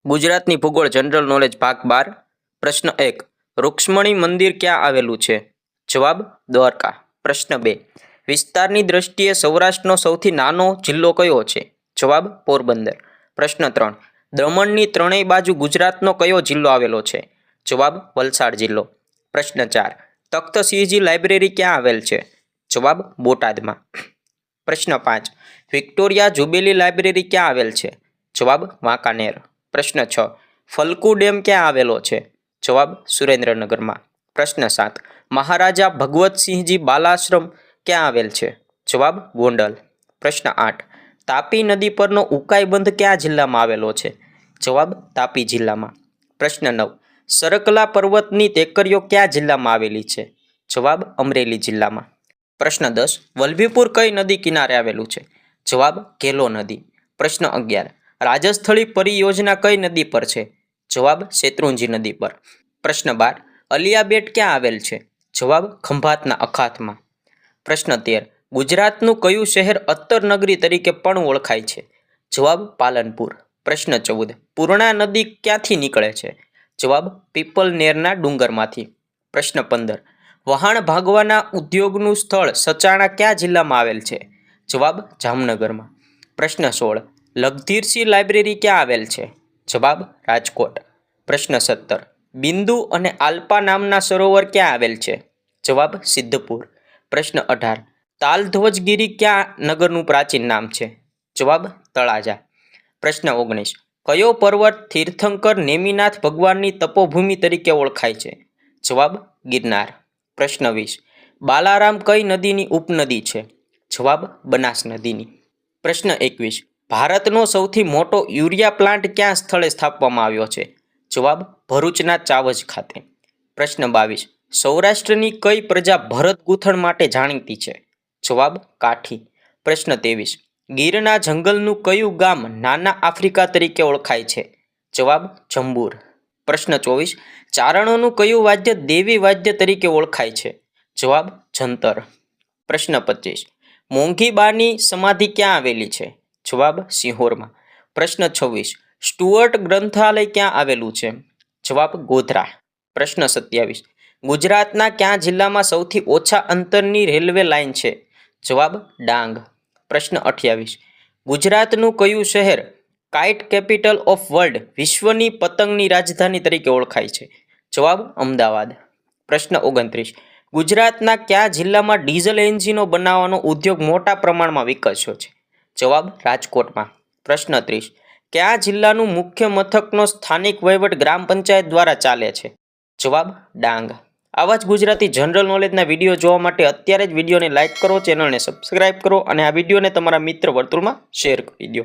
ગુજરાતની ભૂગોળ general knowledge ભાગ 12 પ્રશ્ન 1 રૂક્ષ્મણી મંદિર ક્યાં આવેલું છે? જવાબ દ્વારકા. પ્રશ્ન 2 વિસ્તારની દ્રષ્ટિએ સૌરાષ્ટ્રનો સૌથી નાનો જિલ્લો કયો છે? જવાબ પોરબંદર. પ્રશ્ન 3 દમણની ત્રણેય બાજુ ગુજરાતનો કયો જિલ્લો આવેલો છે? જવાબ વલસાડ જિલ્લો. પ્રશ્ન 4 તખ્તસિંહજી લાઇબ્રેરી ક્યાં આવેલ છે? જવાબ બોટાદમાં. પ્રશ્ન 5 વિક્ટોરિયા જુબેલી લાઇબ્રેરી ક્યાં આવેલ છે? જવાબ વાંકાનેર. પ્રશ્ન 6 ફલકુ ડેમ ક્યાં આવેલો છે? જવાબ સુરેન્દ્રનગરમાં. પ્રશ્ન 7 મહારાજા ભગવતસિંહજી બાલાશ્રમ ક્યાં આવેલ છે? જવાબ ગોંડલ. પ્રશ્ન 8 તાપી નદી પરનો ઉકાઈ બંધ કયા જિલ્લામાં આવેલો છે? જવાબ તાપી જિલ્લામાં. પ્રશ્ન 9 સરકલા પર્વતની ટેકરીઓ કયા જિલ્લામાં આવેલી છે? જવાબ અમરેલી જિલ્લામાં. પ્રશ્ન 10 વલ્લભીપુર કઈ નદી કિનારે આવેલું છે? જવાબ ઘેલો નદી. પ્રશ્ન 11 રાજસ્થળી પરિયોજના કઈ નદી પર છે? જવાબ શેત્રુંજી નદી પર. પ્રશ્ન 12 અલિયા બેટ ક્યાં આવેલ છે? જવાબ ખંભાતના અખાતમાં. પ્રશ્ન 13 ગુજરાતનું કયું શહેર અત્તર નગરી તરીકે પણ ઓળખાય છે? જવાબ પાલનપુર. પ્રશ્ન 14 પૂર્ણા નદી ક્યાંથી નીકળે છે? જવાબ પીપલનેરના ડુંગરમાંથી. પ્રશ્ન 15 વહાણ ભાગવાના ઉદ્યોગનું સ્થળ સચાણા કયા જિલ્લામાં આવેલ છે? જવાબ જામનગરમાં. પ્રશ્ન 16 લગધીરસિંહ લાઇબ્રેરી ક્યાં આવેલ છે? જવાબ રાજકોટ. પ્રશ્ન 17 બિંદુ અને આલ્પા નામના સરોવર ક્યાં આવેલ છે? જવાબ સિદ્ધપુર. પ્રશ્ન 18 તાલધ્વજગીરી ક્યાં નગરનું પ્રાચીન નામ છે? જવાબ તળાજા. પ્રશ્ન 19 કયો પર્વત તીર્થંકર નેમિનાથ ભગવાનની તપોભૂમિ તરીકે ઓળખાય છે? જવાબ ગિરનાર. પ્રશ્ન 20 બાલારામ કઈ નદીની ઉપનદી છે? જવાબ બનાસ નદીની. પ્રશ્ન 21 ભારતનો સૌથી મોટો યુરિયા પ્લાન્ટ ક્યાં સ્થળે સ્થાપવામાં આવ્યો છે? જવાબ ભરૂચના ચાવજ ખાતે. પ્રશ્ન 22 સૌરાષ્ટ્રની કઈ પ્રજા ભરત ગૂંથણ માટે જાણીતી છે? જવાબ કાઠી. પ્રશ્ન 23 ગીરના જંગલનું કયું ગામ નાના આફ્રિકા તરીકે ઓળખાય છે? જવાબ જંબુર. પ્રશ્ન 24 ચારણોનું કયું વાદ્ય દેવી વાદ્ય તરીકે ઓળખાય છે? જવાબ જંતર. પ્રશ્ન 25 મોંઘીબાની સમાધિ ક્યાં આવેલી છે? જવાબ સિંહોરમાં. પ્રશ્ન 26 સ્ટુઅર્ટ ગ્રંથાલય ક્યાં આવેલું છે? જવાબ ગોધરા. પ્રશ્ન 27 ગુજરાતના કયા જિલ્લામાં સૌથી ઓછા અંતરની રેલવે લાઇન છે? જવાબ ડાંગ. પ્રશ્ન 28 ગુજરાતનું કયું શહેર કાઇટ કેપિટલ ઓફ વર્લ્ડ વિશ્વની પતંગની રાજધાની તરીકે ઓળખાય છે? જવાબ અમદાવાદ. પ્રશ્ન 29 ગુજરાતના કયા જિલ્લામાં ડીઝલ એન્જિનો બનાવવાનો ઉદ્યોગ મોટા પ્રમાણમાં વિકસ્યો છે? જવાબ રાજકોટમાં. પ્રશ્ન 30 કયા જિલ્લાનું મુખ્ય મથકનો સ્થાનિક વહીવટ ગ્રામ પંચાયત દ્વારા ચાલે છે? જવાબ ડાંગ. આવા જ ગુજરાતી જનરલ નોલેજના વિડીયો જોવા માટે અત્યારે જ વિડીયોને લાઇક કરો, ચેનલને સબસ્ક્રાઇબ કરો અને આ વિડીયોને તમારા મિત્ર વર્તુળમાં શેર કરી દો.